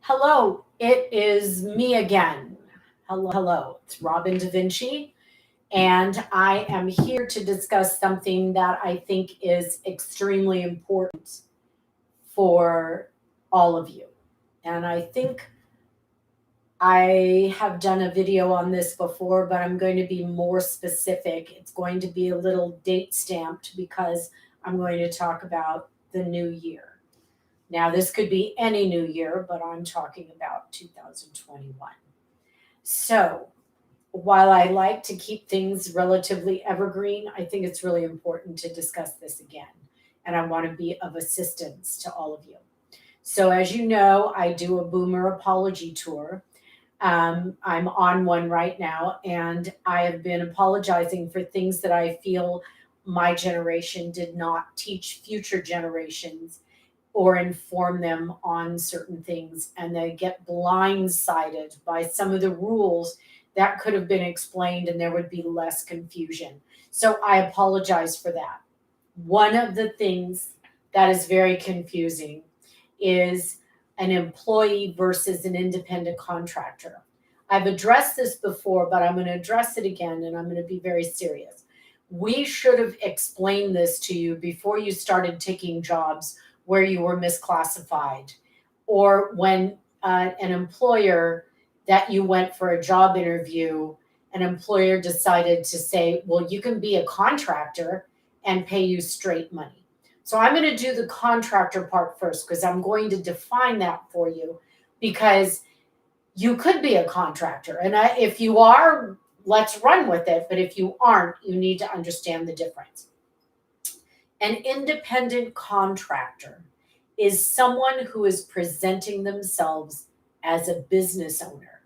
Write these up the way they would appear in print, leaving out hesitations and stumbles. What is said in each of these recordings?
Hello, it is me again. Hello. It's Robin Da Vinci, and I am here to discuss something that I think is extremely important for all of you. And I think I have done a video on this before, but I'm going to be more specific. It's going to be a little date stamped because I'm going to talk about the new year. Now, this could be any new year, but I'm talking about 2021. So, while I like to keep things relatively evergreen, I think it's really important to discuss this again. And I want to be of assistance to all of you. So, as you know, I do a boomer apology tour. I'm on one right now, and I have been apologizing for things that I feel my generation did not teach future generations or inform them on certain things, and they get blindsided by some of the rules that could have been explained and there would be less confusion. So I apologize for that. One of the things that is very confusing is an employee versus an independent contractor. I've addressed this before, but I'm going to address it again, and I'm going to be very serious. We should have explained this to you before you started taking jobs where you were misclassified, or when an employer that you went for a job interview, an employer decided to say, well, you can be a contractor and pay you straight money. So I'm going to do the contractor part first because I'm going to define that for you, because you could be a contractor. And if you are, let's run with it. But if you aren't, you need to understand the difference. An independent contractor is someone who is presenting themselves as a business owner.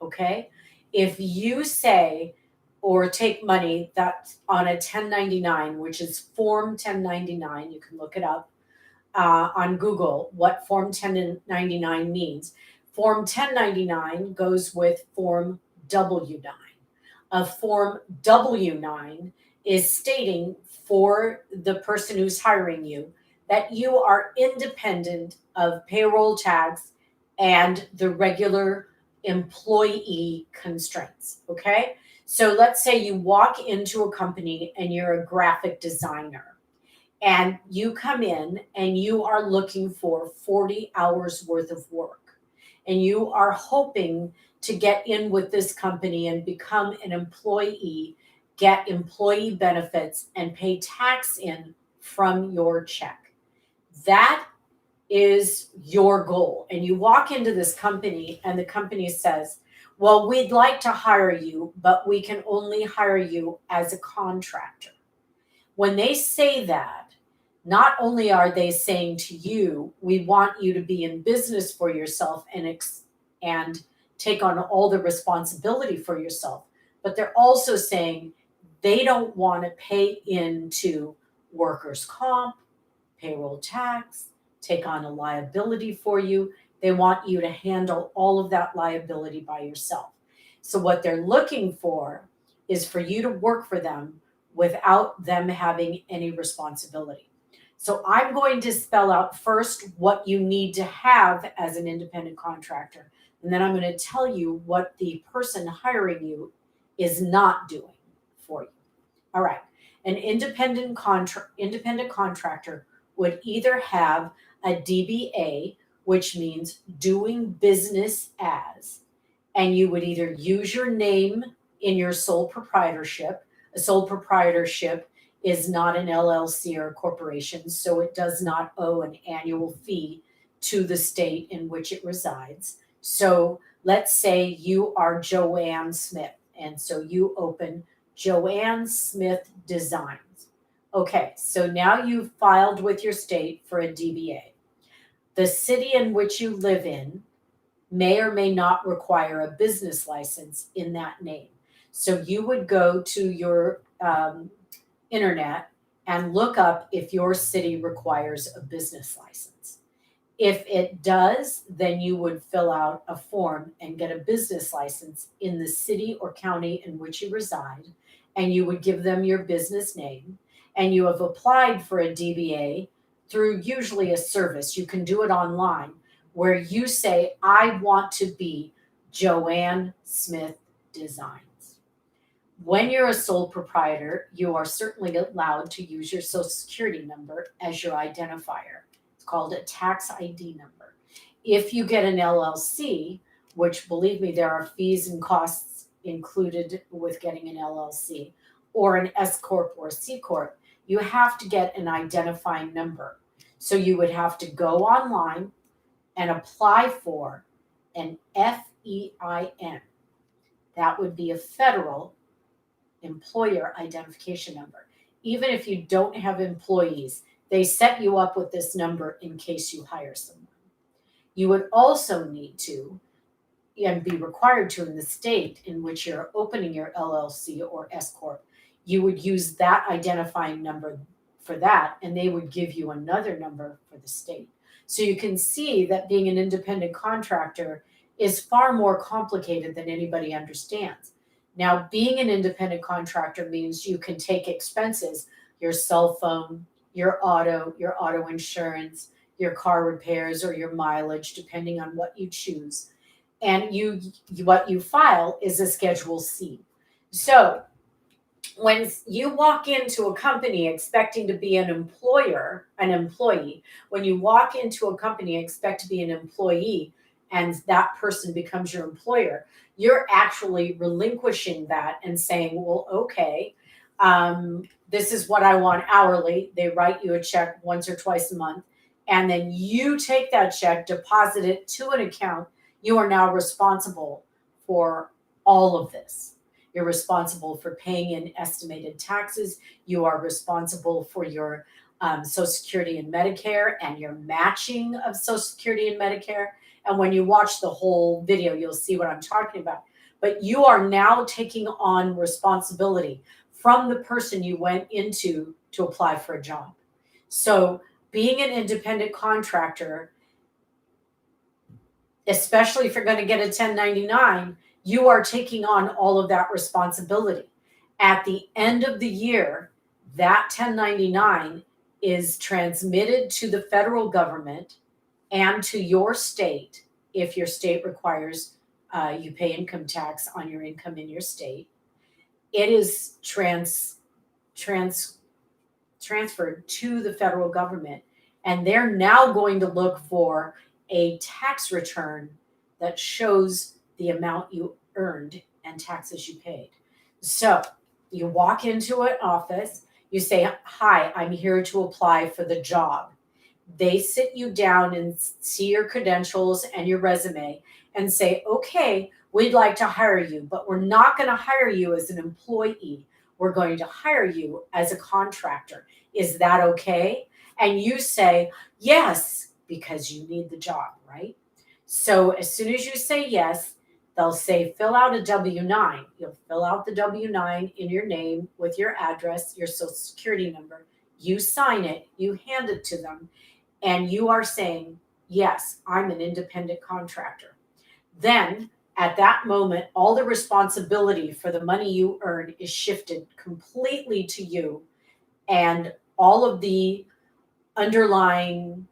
Okay? If you say or take money that's on a 1099, which is Form 1099, you can look it up on Google what Form 1099 means. Form 1099 goes with Form W9. A Form W9 is stating for the person who's hiring you that you are independent of payroll tax and the regular employee constraints. Okay. So let's say you walk into a company and you're a graphic designer and you come in and you are looking for 40 hours worth of work and you are hoping to get in with this company and become an employee, get employee benefits, and pay tax in from your check. That is your goal. And you walk into this company, and the company says, well, we'd like to hire you, but we can only hire you as a contractor. When they say that, not only are they saying to you, we want you to be in business for yourself and take on all the responsibility for yourself, but they're also saying they don't want to pay into workers' comp, payroll tax, take on a liability for you. They want you to handle all of that liability by yourself. So what they're looking for is for you to work for them without them having any responsibility. So I'm going to spell out first what you need to have as an independent contractor. And then I'm going to tell you what the person hiring you is not doing for you. All right. An independent contractor would either have a DBA, which means doing business as, and you would either use your name in your sole proprietorship. A sole proprietorship is not an LLC or a corporation, so it does not owe an annual fee to the state in which it resides. So let's say you are Joanne Smith, and so you open Joanne Smith Designs. Okay, so now you've filed with your state for a DBA. The city in which you live in may or may not require a business license in that name. So you would go to your internet and look up if your city requires a business license. If it does, then you would fill out a form and get a business license in the city or county in which you reside, and you would give them your business name, and you have applied for a DBA through usually a service. You can do it online, where you say, I want to be Joanne Smith Designs. When you're a sole proprietor, you are certainly allowed to use your social security number as your identifier. It's called a tax ID number. If you get an LLC, which believe me, there are fees and costs included with getting an LLC, or an S Corp or C Corp, you have to get an identifying number. So you would have to go online and apply for an FEIN. That would be a federal employer identification number. Even if you don't have employees, they set you up with this number in case you hire someone. You would also need to, and be required to in the state in which you're opening your LLC or S Corp, you would use that identifying number for that, and they would give you another number for the state. So you can see that being an independent contractor is far more complicated than anybody understands. Now, being an independent contractor means you can take expenses, your cell phone, your auto insurance, your car repairs, or your mileage, depending on what you choose. And what you file is a Schedule C. So when you walk into a company expecting to be an employee, when you walk into a company and expect to be an employee and that person becomes your employer, you're actually relinquishing that and saying, well, okay, this is what I want hourly. They write you a check once or twice a month, and then you take that check, deposit it to an account. You are now responsible for all of this. You're responsible for paying in estimated taxes. You are responsible for your Social Security and Medicare and your matching of Social Security and Medicare. And when you watch the whole video, you'll see what I'm talking about. But you are now taking on responsibility from the person you went into to apply for a job. So being an independent contractor, especially if you're going to get a 1099, you are taking on all of that responsibility. At the end of the year, that 1099 is transmitted to the federal government and to your state, if your state requires you pay income tax on your income in your state. It is transferred to the federal government, and they're now going to look for a tax return that shows the amount you earned and taxes you paid. So you walk into an office, you say, hi, I'm here to apply for the job. They sit you down and see your credentials and your resume and say, okay, we'd like to hire you, but we're not going to hire you as an employee. We're going to hire you as a contractor. Is that okay? And you say, yes, because you need the job, right? So as soon as you say yes, they'll say, fill out a W-9. You'll fill out the W-9 in your name with your address, your social security number. You sign it, you hand it to them, and you are saying, yes, I'm an independent contractor. Then at that moment, all the responsibility for the money you earn is shifted completely to you, and all of the underlying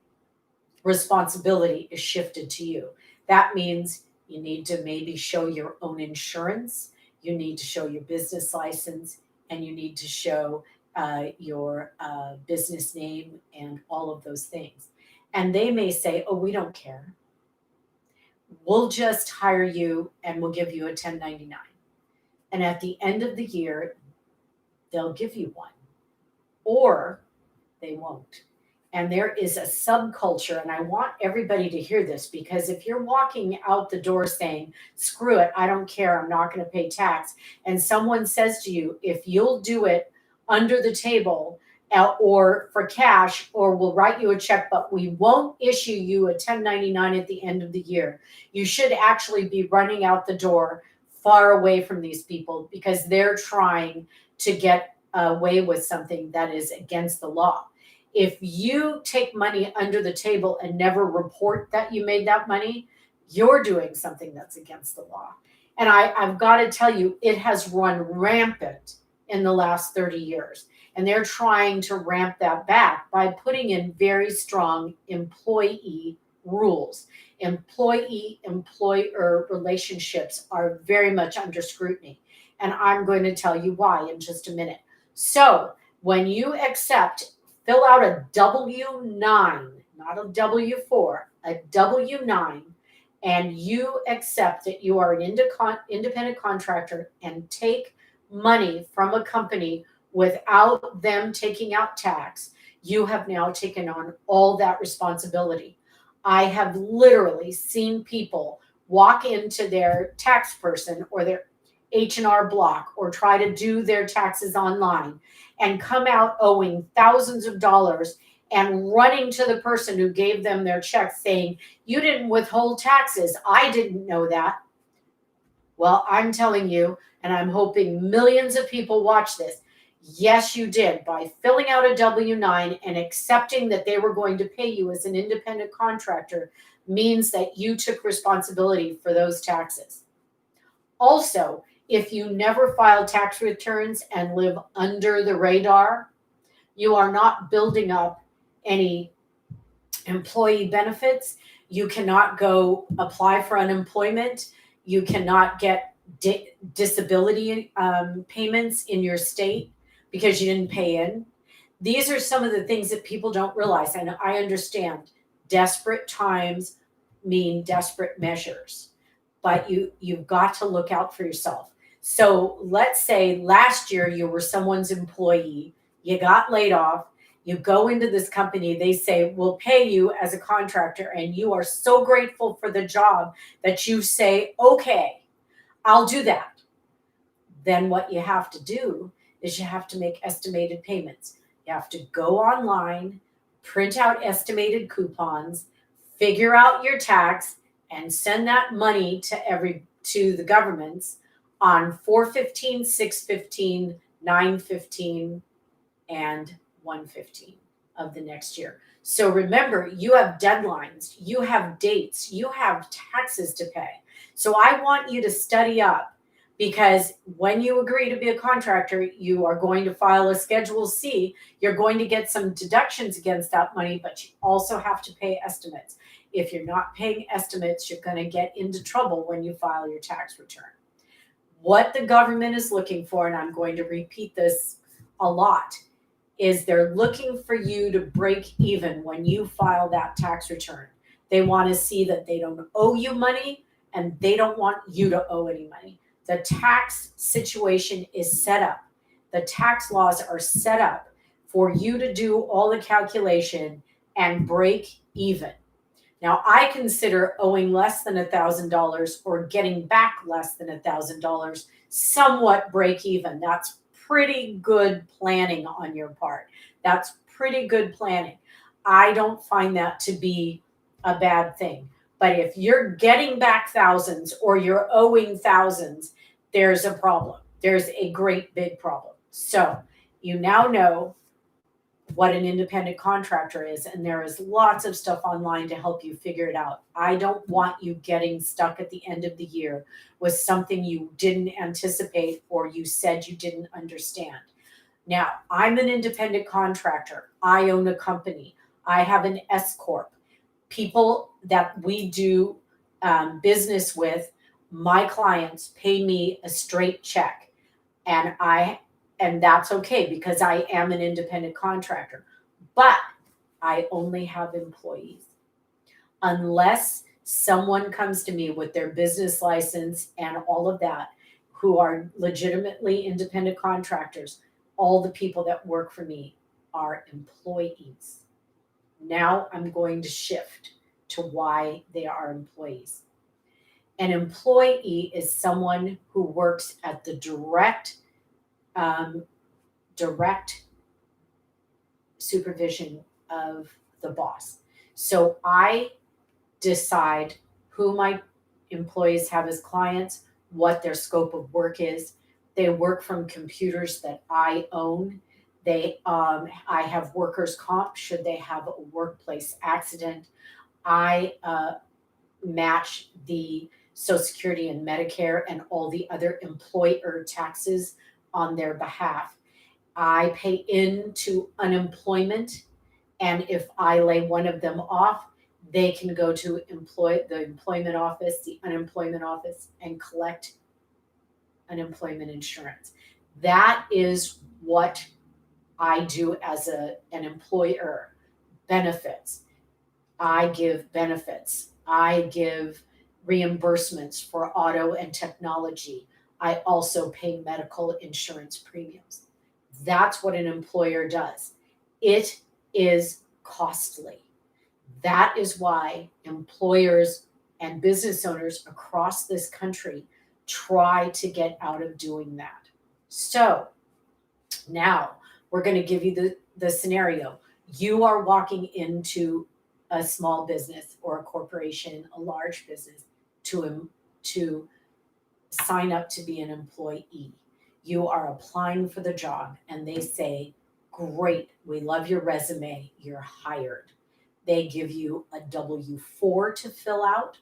responsibility is shifted to you. That means you need to maybe show your own insurance, you need to show your business license, and you need to show your business name and all of those things. And they may say, oh, we don't care. We'll just hire you and we'll give you a 1099. And at the end of the year, they'll give you one, or they won't. And there is a subculture, and I want everybody to hear this, because if you're walking out the door saying, screw it, I don't care, I'm not going to pay tax, and someone says to you, if you'll do it under the table or for cash, or we'll write you a check, but we won't issue you a 1099 at the end of the year, you should actually be running out the door far away from these people, because they're trying to get away with something that is against the law. If you take money under the table and never report that you made that money, you're doing something that's against the law. And I've got to tell you, it has run rampant in the last 30 years. And they're trying to ramp that back by putting in very strong employee rules. employee-employer relationships are very much under scrutiny. And I'm going to tell you why in just a minute. So when you accept, fill out a W-9, not a W-4, a W-9, and you accept that you are an independent contractor and take money from a company without them taking out tax, you have now taken on all that responsibility. I have literally seen people walk into their tax person or their H&R Block or try to do their taxes online and come out owing thousands of dollars and running to the person who gave them their check saying, "You didn't withhold taxes. I didn't know that." Well, I'm telling you, and I'm hoping millions of people watch this. Yes, you did. By filling out a W-9 and accepting that they were going to pay you as an independent contractor means that you took responsibility for those taxes. Also, if you never file tax returns and live under the radar, you are not building up any employee benefits. You cannot go apply for unemployment. You cannot get disability payments in your state because you didn't pay in. These are some of the things that people don't realize. And I understand desperate times mean desperate measures, but you've got to look out for yourself. So let's say last year you were someone's employee, you got laid off, you go into this company, they say, "We'll pay you as a contractor," and you are so grateful for the job that you say, "Okay, I'll do that." Then what you have to do is you have to make estimated payments. You have to go online, print out estimated coupons, figure out your tax, and send that money to the governments on 4/15, 6/15, 9/15, and 1/15 of the next year. So remember, you have deadlines, you have dates, you have taxes to pay. So I want you to study up, because when you agree to be a contractor, you are going to file a Schedule C. You're going to get some deductions against that money, but you also have to pay estimates. If you're not paying estimates, you're going to get into trouble when you file your tax return. What the government is looking for, and I'm going to repeat this a lot, is they're looking for you to break even when you file that tax return. They want to see that they don't owe you money and they don't want you to owe any money. The tax situation is set up. The tax laws are set up for you to do all the calculation and break even. Now, I consider owing less than $1,000 or getting back less than $1,000 somewhat break even. That's pretty good planning on your part. That's pretty good planning. I don't find that to be a bad thing. But if you're getting back thousands or you're owing thousands, there's a problem. There's a great big problem. So you now know what an independent contractor is, and there is lots of stuff online to help you figure it out. I don't want you getting stuck at the end of the year with something you didn't anticipate or you said you didn't understand. Now, I'm an independent contractor. I own a company. I have an S Corp. People that we do business with, my clients pay me a straight check, and that's okay because I am an independent contractor. But I only have employees. Unless someone comes to me with their business license and all of that, who are legitimately independent contractors, all the people that work for me are employees. Now I'm going to shift to why they are employees. An employee is someone who works at the direct supervision of the boss. So I decide who my employees have as clients, what their scope of work is. They work from computers that I own. I have workers' comp should they have a workplace accident. I match the Social Security and Medicare and all the other employer taxes on their behalf. I pay into unemployment, and if I lay one of them off, they can go to the employment office, the unemployment office, and collect unemployment insurance. That is what I do as an employer. Benefits. I give benefits. I give reimbursements for auto and technology. I also pay medical insurance premiums. That's what an employer does. It is costly. That is why employers and business owners across this country try to get out of doing that. So now we're going to give you the scenario. You are walking into a small business or a corporation, a large business, to sign up to be an employee. You are applying for the job, and they say, "Great, we love your resume, you're hired." They give you a W-4 to fill out.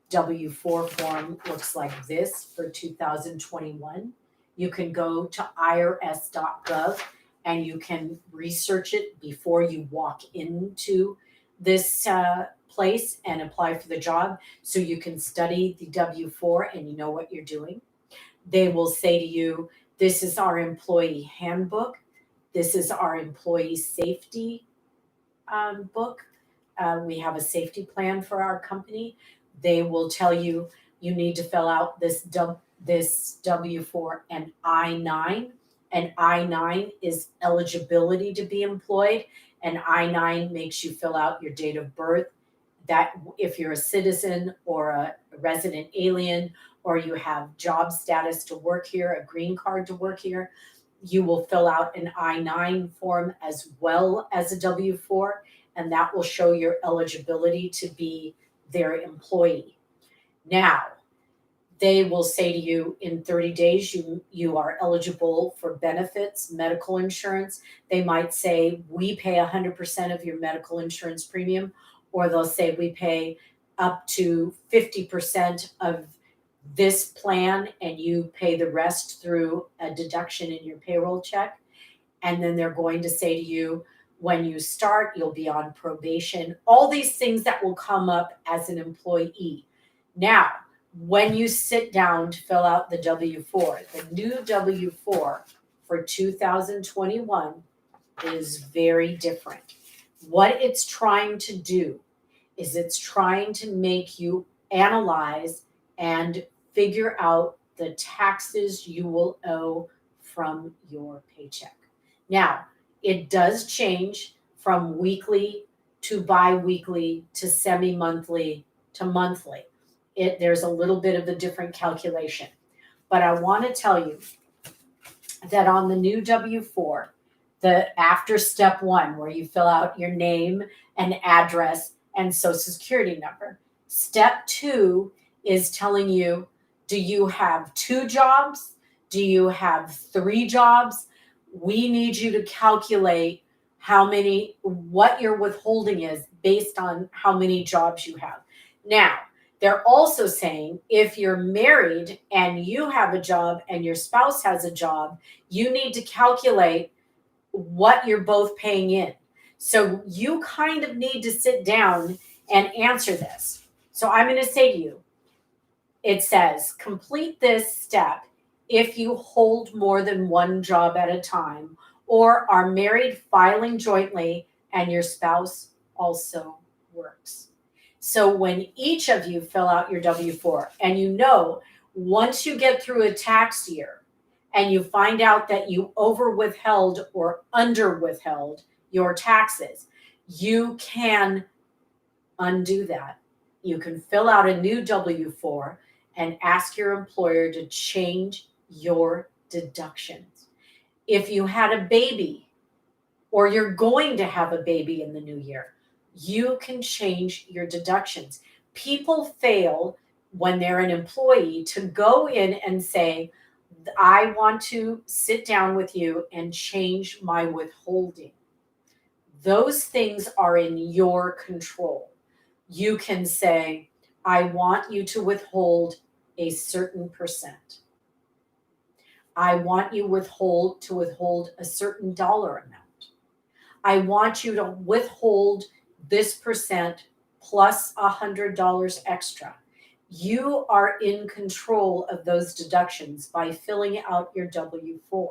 W-4 form looks like this for 2021. You can go to irs.gov and you can research it before you walk into this place and apply for the job, so you can study the W-4 and you know what you're doing. They will say to you, "This is our employee handbook. This is our employee safety book. We have a safety plan for our company." They will tell you you need to fill out this W-4 and I-9. And I-9 is eligibility to be employed. And I-9 makes you fill out your date of birth, that if you're a citizen or a resident alien, or you have job status to work here, a green card to work here, you will fill out an I-9 form as well as a W-4, and that will show your eligibility to be their employee. Now, they will say to you in 30 days, you are eligible for benefits, medical insurance. They might say, "We pay 100% of your medical insurance premium," or they'll say, "We pay up to 50% of this plan and you pay the rest through a deduction in your payroll check." And then they're going to say to you, when you start, you'll be on probation. All these things that will come up as an employee. Now, when you sit down to fill out the W-4, the new W-4 for 2021 is very different. What it's trying to do is it's trying to make you analyze and figure out the taxes you will owe from your paycheck. Now, it does change from weekly to bi-weekly to semi-monthly to monthly. There's a little bit of a different calculation. But I want to tell you that on the new W-4, after step 1, where you fill out your name and address and social security number, step 2 is telling you, do you have 2 jobs? Do you have 3 jobs? We need you to calculate what your withholding is based on how many jobs you have. Now, they're also saying if you're married and you have a job and your spouse has a job, you need to calculate what you're both paying in. So you kind of need to sit down and answer this. So I'm going to say to you, it says, complete this step if you hold more than 1 job at a time or are married filing jointly and your spouse also works. So when each of you fill out your W-4, and once you get through a tax year and you find out that you over withheld or under withheld your taxes, you can undo that. You can fill out a new W-4 and ask your employer to change your deductions. If you had a baby or you're going to have a baby in the new year, you can change your deductions. People fail when they're an employee to go in and say, "I want to sit down with you and change my withholding." Those things are in your control. You can say, "I want you to withhold a certain percent. I want you to withhold a certain dollar amount. I want you to withhold this percent plus $100 extra. You are in control of those deductions by filling out your W-4.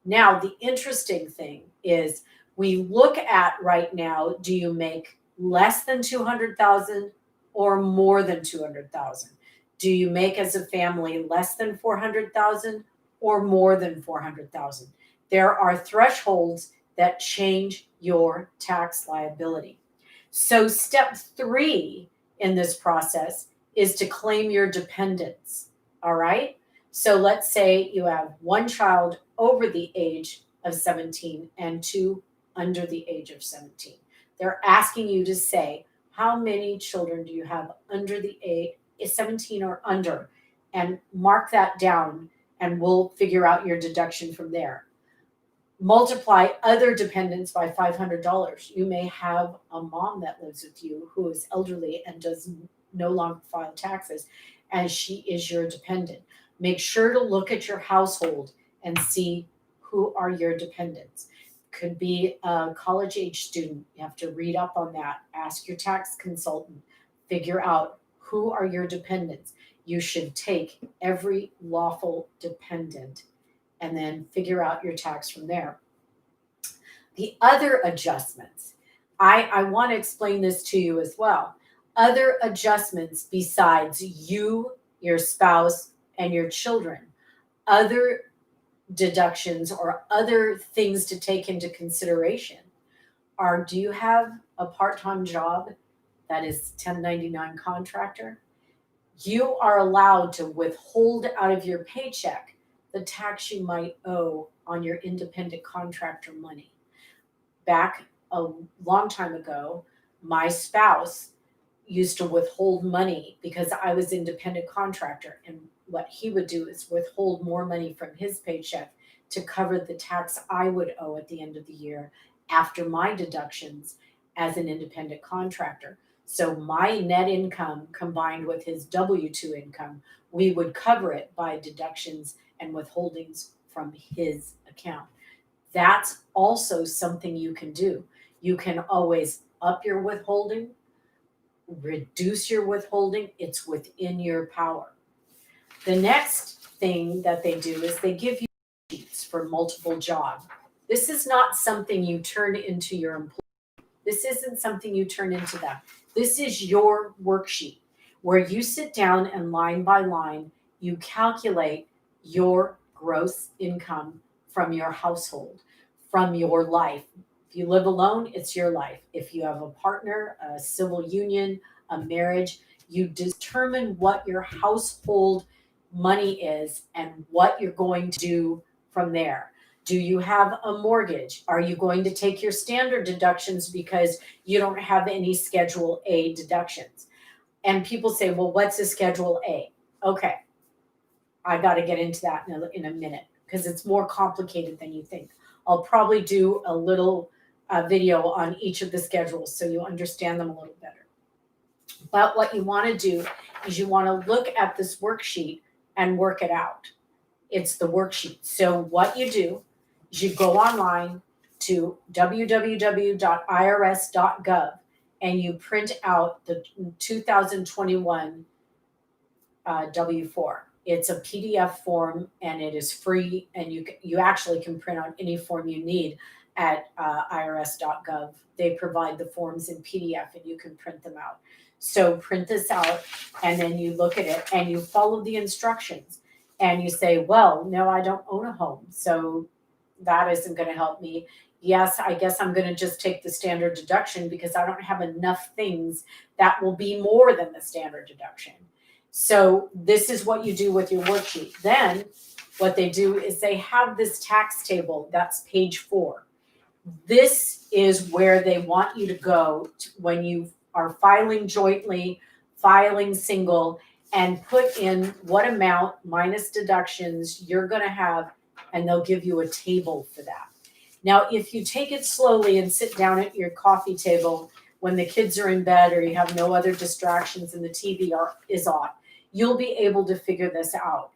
Now, the interesting thing is we look at right now, do you make less than 200,000 or more than 200,000? Do you make as a family less than 400,000 or more than 400,000? There are thresholds that change your tax liability. So step 3 in this process is to claim your dependents, all right? So let's say you have one child over the age of 17 and 2 under the age of 17. They're asking you to say, how many children do you have under the age 17 or under? And mark that down and we'll figure out your deduction from there. Multiply other dependents by $500. You may have a mom that lives with you who is elderly and does no longer file taxes, and she is your dependent. Make sure to look at your household and see who are your dependents. Could be a college age student. You have to read up on that. Ask your tax consultant. Figure out who are your dependents. You should take every lawful dependent and then figure out your tax from there. The other adjustments, I want to explain this to you as well. Other adjustments besides you, your spouse, and your children, other deductions or other things to take into consideration are, do you have a part-time job that is 1099 contractor? You are allowed to withhold out of your paycheck the tax you might owe on your independent contractor money. Back a long time ago, my spouse used to withhold money because I was independent contractor, and what he would do is withhold more money from his paycheck to cover the tax I would owe at the end of the year after my deductions as an independent contractor. So my net income combined with his W-2 income, we would cover it by deductions and withholdings from his account. That's also something you can do. You can always up your withholding, reduce your withholding. It's within your power. The next thing that they do is they give you sheets for multiple jobs. This is not something you turn into your employee. This isn't something you turn into them. This is your worksheet where you sit down and line by line, you calculate your gross income from your household, from your life. If you live alone, it's your life. If you have a partner, a civil union, a marriage, you determine what your household money is and what you're going to do from there. Do you have a mortgage? Are you going to take your standard deductions because you don't have any Schedule A deductions? And people say, well, what's a Schedule A? Okay, I got to get into that in a minute because it's more complicated than you think. I'll probably do a little video on each of the schedules so you understand them a little better. But what you want to do is you want to look at this worksheet and work it out. It's the worksheet. So what you do is you go online to www.irs.gov and you print out the 2021 W-4. It's a PDF form and it is free, and you actually can print out any form you need at irs.gov. They provide the forms in PDF and you can print them out. So print this out and then you look at it and you follow the instructions and you say, well, no, I don't own a home, so that isn't going to help me. Yes, I guess I'm going to just take the standard deduction because I don't have enough things that will be more than the standard deduction. So this is what you do with your worksheet. Then what they do is they have this tax table. That's page 4. This is where they want you to go when you are filing jointly, filing single, and put in what amount minus deductions you're going to have, and they'll give you a table for that. Now, if you take it slowly and sit down at your coffee table when the kids are in bed or you have no other distractions and the TV is off, you'll be able to figure this out.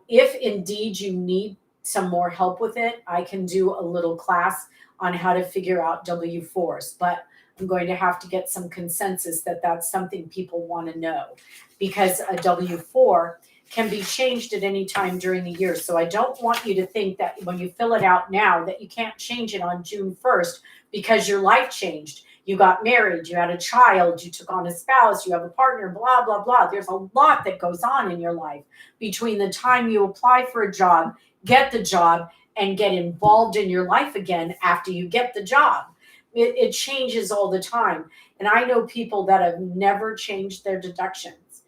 If indeed you need some more help with it, I can do a little class on how to figure out W-4s. But I'm going to have to get some consensus that that's something people want to know, because a W-4 can be changed at any time during the year. So I don't want you to think that when you fill it out now that you can't change it on June 1st because your life changed. You got married, you had a child, you took on a spouse, you have a partner, blah, blah, blah. There's a lot that goes on in your life between the time you apply for a job, get the job, and get involved in your life again after you get the job. It changes all the time. And I know people that have never changed their deductions.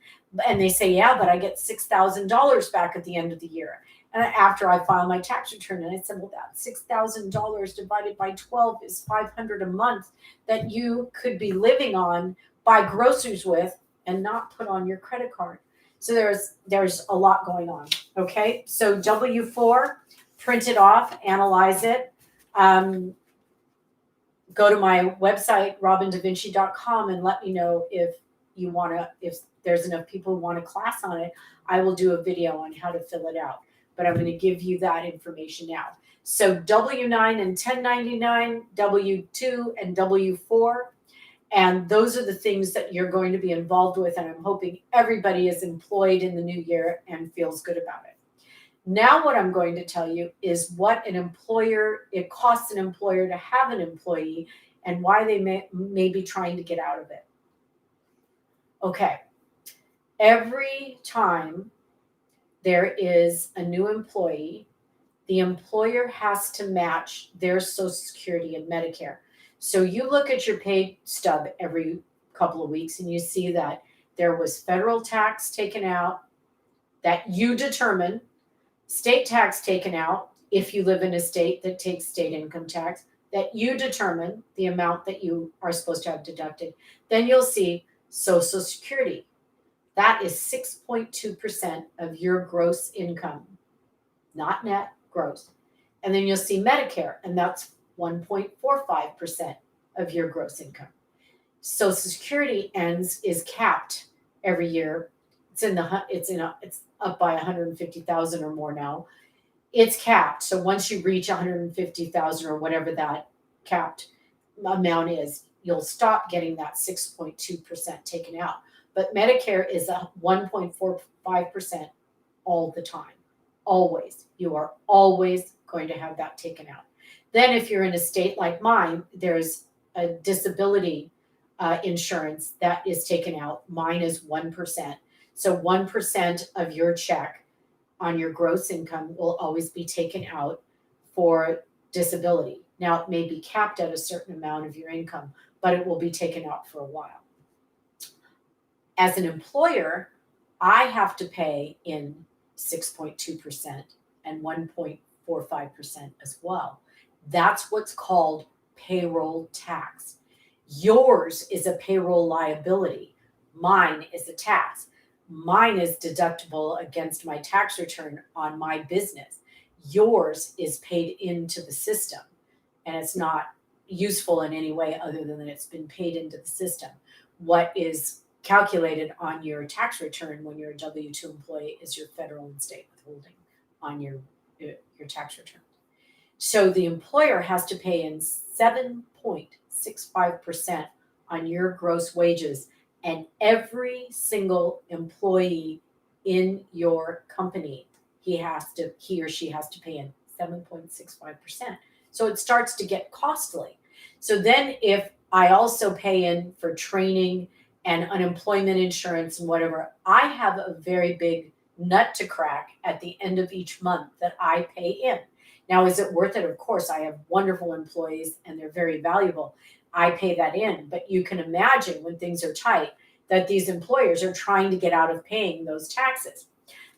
And they say, yeah, but I get $6,000 back at the end of the year. And after I file my tax return, and I said, well, that $6,000 divided by 12 is $500 a month that you could be living on, buy groceries with, and not put on your credit card. So there's a lot going on. Okay, so W-4, print it off, analyze it. Go to my website, robindavinci.com, and let me know if there's enough people who want a class on it. I will do a video on how to fill it out, but I'm going to give you that information now. So W-9 and 1099, W-2 and W-4, and those are the things that you're going to be involved with, and I'm hoping everybody is employed in the new year and feels good about it. Now what I'm going to tell you is what it costs an employer to have an employee and why they may be trying to get out of it. Okay, every time there is a new employee, the employer has to match their Social Security and Medicare. So you look at your pay stub every couple of weeks and you see that there was federal tax taken out that you determine, state tax taken out if you live in a state that takes state income tax, that you determine the amount that you are supposed to have deducted. Then you'll see Social Security. That is 6.2% of your gross income, not net, gross. And then you'll see Medicare, and that's 1.45% of your gross income. Social Security is capped every year. It's up by 150,000 or more now. It's capped. So once you reach 150,000 or whatever that capped amount is, you'll stop getting that 6.2% taken out. But Medicare is a 1.45% all the time. Always. You are always going to have that taken out. Then if you're in a state like mine, there's a disability insurance that is taken out. Mine is 1%. So 1% of your check on your gross income will always be taken out for disability. Now, it may be capped at a certain amount of your income, but it will be taken out for a while. As an employer, I have to pay in 6.2% and 1.45% as well. That's what's called payroll tax. Yours is a payroll liability. Mine is a tax. Mine is deductible against my tax return on my business. Yours is paid into the system, and it's not useful in any way other than that it's been paid into the system. What is calculated on your tax return when you're a W-2 employee is your federal and state withholding on your tax return. So the employer has to pay in 7.65% on your gross wages, and every single employee in your company, he or she has to pay in 7.65%. So it starts to get costly. So then if I also pay in for training and unemployment insurance and whatever, I have a very big nut to crack at the end of each month that I pay in. Now, is it worth it? Of course, I have wonderful employees and they're very valuable. I pay that in, but you can imagine when things are tight that these employers are trying to get out of paying those taxes.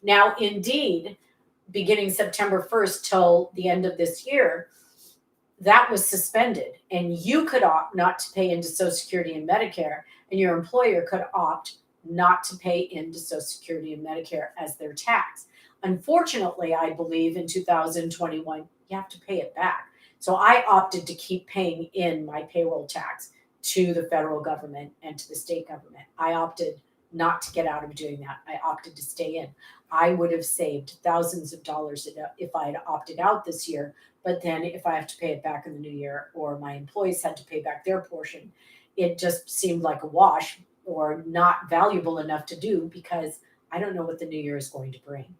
Now, indeed, beginning September 1st till the end of this year, that was suspended, and you could opt not to pay into Social Security and Medicare, and your employer could opt not to pay into Social Security and Medicare as their tax. Unfortunately, I believe in 2021, you have to pay it back. So I opted to keep paying in my payroll tax to the federal government and to the state government. I opted not to get out of doing that. I opted to stay in. I would have saved thousands of dollars if I had opted out this year. But then if I have to pay it back in the new year, or my employees had to pay back their portion, it just seemed like a wash or not valuable enough to do because I don't know what the new year is going to bring.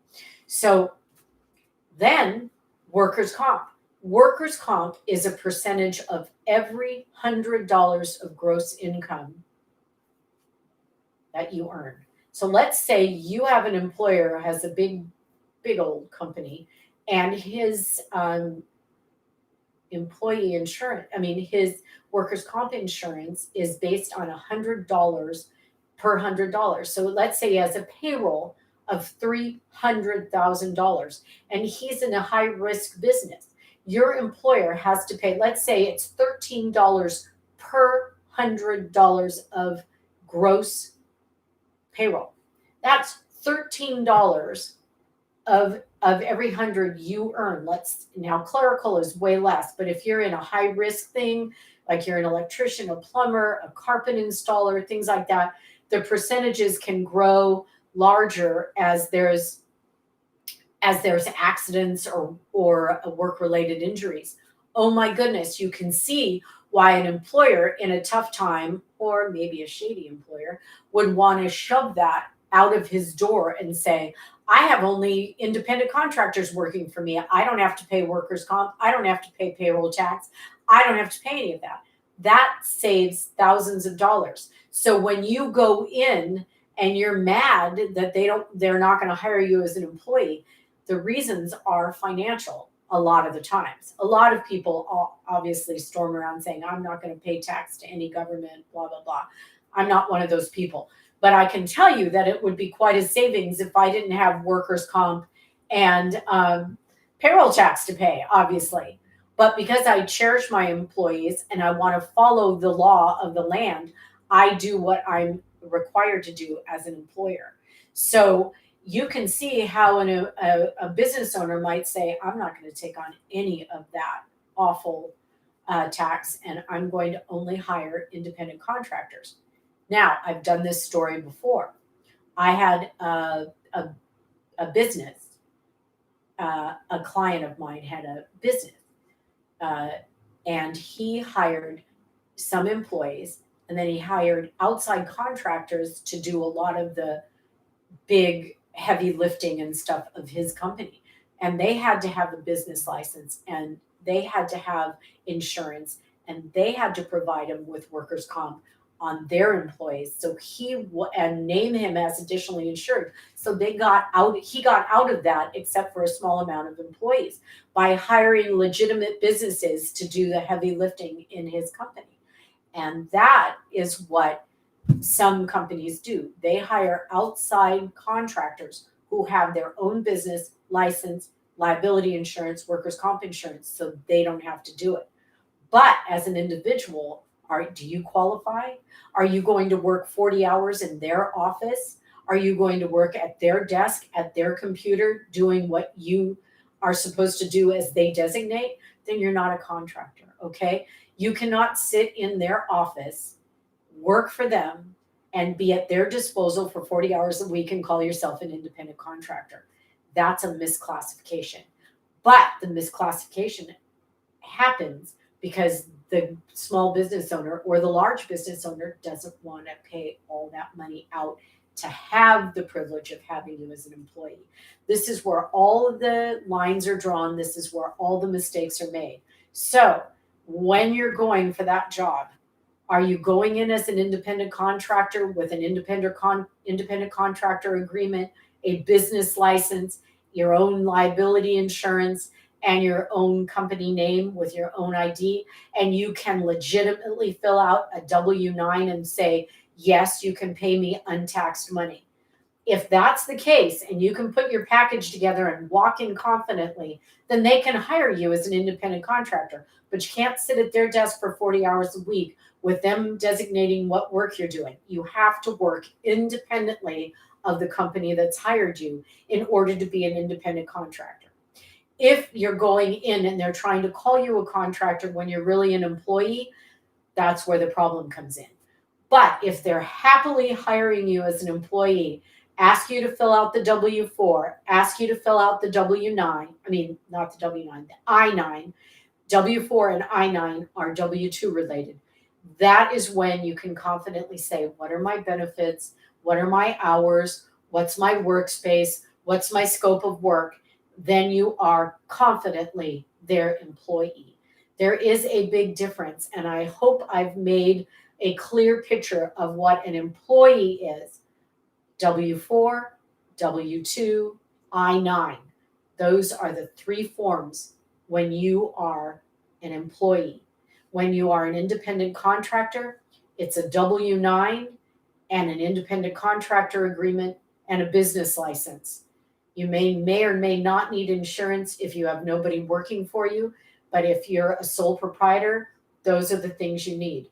So then workers' comp. Workers' comp is a percentage of every $100 of gross income that you earn. So let's say you have an employer who has a big old company, and his employee insurance, his workers' comp insurance is based on $100 per $100. So let's say he has a payroll of $300,000 and he's in a high risk business. Your employer has to pay, let's say it's $13 per $100 of gross payroll. That's $13 of every 100 you earn. Now clerical is way less, but if you're in a high risk thing, like you're an electrician, a plumber, a carpet installer, things like that, the percentages can grow larger as there's accidents or work related injuries. Oh my goodness, you can see why an employer in a tough time, or maybe a shady employer, would want to shove that out of his door and say, I have only independent contractors working for me. I don't have to pay workers' comp. I don't have to pay payroll tax. I don't have to pay any of that. That saves thousands of dollars. So when you go in and you're mad that they're not going to hire you as an employee, the reasons are financial a lot of the times. A lot of people obviously storm around saying, I'm not going to pay tax to any government, blah, blah, blah. I'm not one of those people. But I can tell you that it would be quite a savings if I didn't have workers' comp and payroll tax to pay, obviously. But because I cherish my employees and I want to follow the law of the land, I do what I'm required to do as an employer. So you can see how a business owner might say, I'm not going to take on any of that awful tax, and I'm going to only hire independent contractors. Now, I've done this story before. I had a business, a client of mine had a business, and he hired some employees, and then he hired outside contractors to do a lot of the big heavy lifting and stuff of his company. And they had to have a business license, and they had to have insurance, and they had to provide him with workers' comp on their employees. So and name him as additionally insured. So he got out of that, except for a small amount of employees, by hiring legitimate businesses to do the heavy lifting in his company. And that is what some companies do. They hire outside contractors who have their own business license, liability insurance, workers' comp insurance, so they don't have to do it. But as an individual, do you qualify? Are you going to work 40 hours in their office? Are you going to work at their desk, at their computer, doing what you are supposed to do as they designate? Then you're not a contractor, okay? You cannot sit in their office, work for them, and be at their disposal for 40 hours a week and call yourself an independent contractor. That's a misclassification. But the misclassification happens because the small business owner or the large business owner doesn't want to pay all that money out to have the privilege of having you as an employee. This is where all of the lines are drawn. This is where all the mistakes are made. So when you're going for that job, are you going in as an independent contractor with an independent contractor agreement, a business license, your own liability insurance, and your own company name with your own ID, and you can legitimately fill out a W-9 and say, yes, you can pay me untaxed money? If that's the case and you can put your package together and walk in confidently, then they can hire you as an independent contractor. But you can't sit at their desk for 40 hours a week with them designating what work you're doing. You have to work independently of the company that's hired you in order to be an independent contractor. If you're going in and they're trying to call you a contractor when you're really an employee, that's where the problem comes in. But if they're happily hiring you as an employee, ask you to fill out the W-4, ask you to fill out the W-9, not the W-9, the I-9, W-4 and I-9 are W-2 related. that is when you can confidently say, what are my benefits? What are my hours? What's my workspace? What's my scope of work? Then you are confidently their employee. There is a big difference, and I hope I've made a clear picture of what an employee is. W-4, W-2, I-9. Those are the three forms when you are an employee. When you are an independent contractor, it's a W-9 and an independent contractor agreement and a business license. You may or may not need insurance if you have nobody working for you, but if you're a sole proprietor, those are the things you need.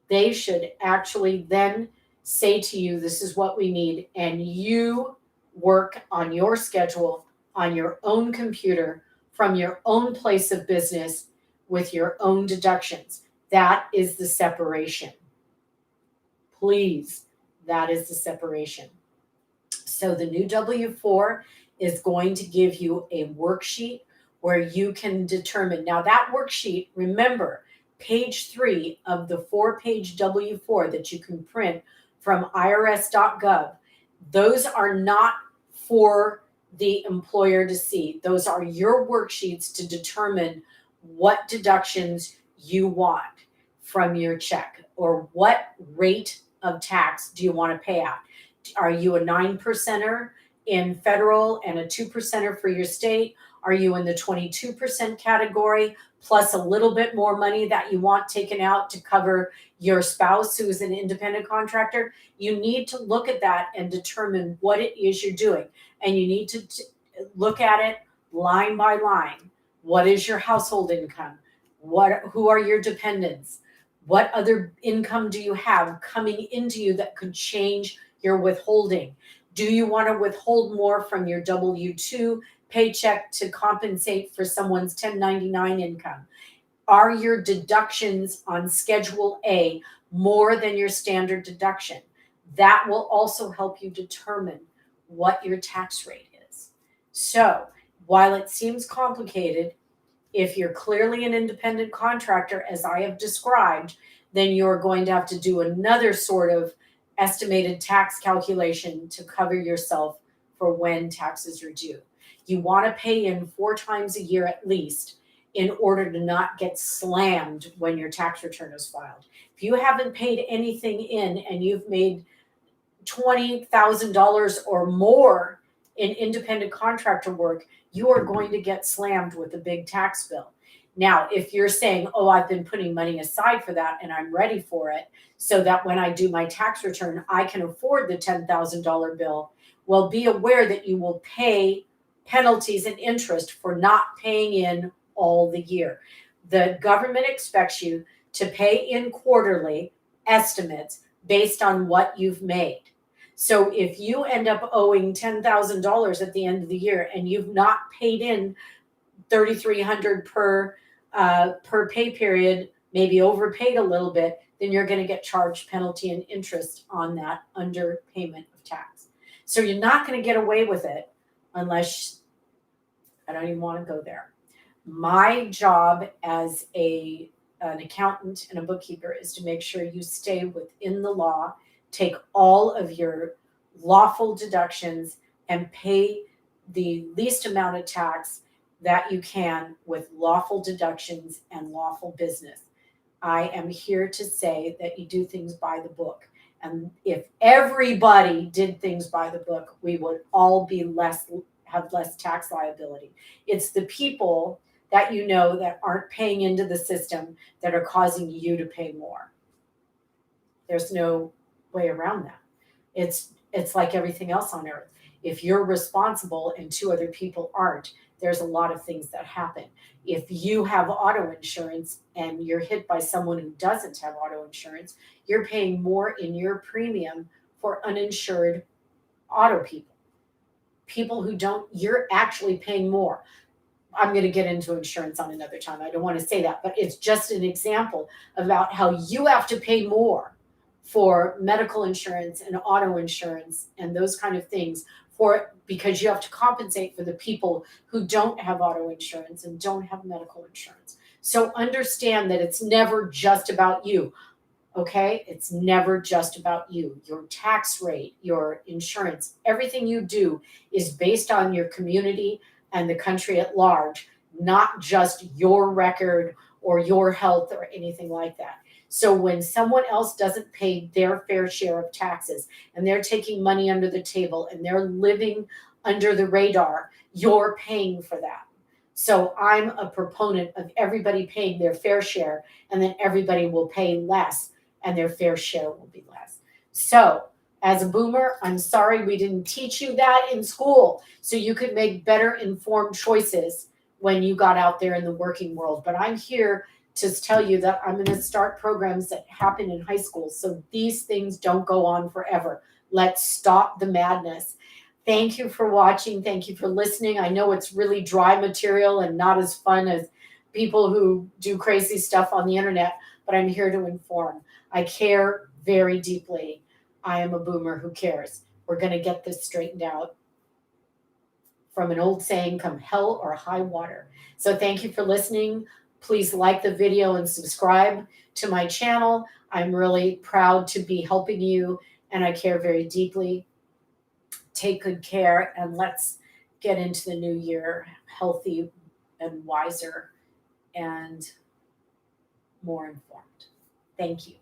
They should actually then say to you, this is what we need, and you work on your schedule, on your own computer, from your own place of business, with your own deductions. That is the separation. Please, that is the separation. So the new W-4 is going to give you a worksheet where you can determine. Now that worksheet, remember, page 3 of the 4-page W-4 that you can print from irs.gov, those are not for the employer to see. Those are your worksheets to determine what deductions you want from your check, or what rate of tax do you want to pay out. Are you a 9%er in federal and a 2%er for your state? Are you in the 22% category plus a little bit more money that you want taken out to cover your spouse who is an independent contractor? You need to look at that and determine what it is you're doing. And you need to look at it line by line. What is your household income? Who are your dependents? What other income do you have coming into you that could change your withholding? Do you want to withhold more from your W-2 paycheck to compensate for someone's 1099 income? Are your deductions on Schedule A more than your standard deduction? That will also help you determine what your tax rate is. So while it seems complicated, if you're clearly an independent contractor, as I have described, then you're going to have to do another sort of estimated tax calculation to cover yourself for when taxes are due. You want to pay in 4 times a year at least in order to not get slammed when your tax return is filed. If you haven't paid anything in and you've made $20,000 or more in independent contractor work, you are going to get slammed with a big tax bill. Now, if you're saying, oh, I've been putting money aside for that and I'm ready for it so that when I do my tax return, I can afford the $10,000 bill, well, be aware that you will pay penalties and interest for not paying in all the year. The government expects you to pay in quarterly estimates based on what you've made. So if you end up owing $10,000 at the end of the year and you've not paid in $3,300 per pay period, maybe overpaid a little bit, then you're going to get charged penalty and interest on that underpayment of tax. So you're not going to get away with it unless, I don't even want to go there. My job as an accountant and a bookkeeper is to make sure you stay within the law, take all of your lawful deductions, and pay the least amount of tax that you can with lawful deductions and lawful business. I am here to say that you do things by the book. And if everybody did things by the book, we would all be have less tax liability. It's the people that you know that aren't paying into the system that are causing you to pay more. There's no way around that. It's like everything else on earth. If you're responsible and 2 other people aren't, there's a lot of things that happen. If you have auto insurance and you're hit by someone who doesn't have auto insurance, you're paying more in your premium for uninsured auto people. People who don't, you're actually paying more. I'm going to get into insurance on another time. I don't want to say that, but it's just an example about how you have to pay more for medical insurance and auto insurance and those kind of things because you have to compensate for the people who don't have auto insurance and don't have medical insurance. So understand that it's never just about you. Okay? It's never just about you. Your tax rate, your insurance, everything you do is based on your community and the country at large, not just your record or your health or anything like that. So when someone else doesn't pay their fair share of taxes and they're taking money under the table and they're living under the radar, you're paying for that. So I'm a proponent of everybody paying their fair share, and then everybody will pay less and their fair share will be less. So, as a boomer, I'm sorry we didn't teach you that in school so you could make better informed choices when you got out there in the working world. But I'm here to tell you that I'm going to start programs that happen in high school so these things don't go on forever. Let's stop the madness. Thank you for watching. Thank you for listening. I know it's really dry material and not as fun as people who do crazy stuff on the internet, but I'm here to inform. I care very deeply. I am a boomer who cares. We're going to get this straightened out. From an old saying, come hell or high water. So thank you for listening. Please like the video and subscribe to my channel. I'm really proud to be helping you, and I care very deeply. Take good care, and let's get into the new year healthy and wiser and more informed. Thank you.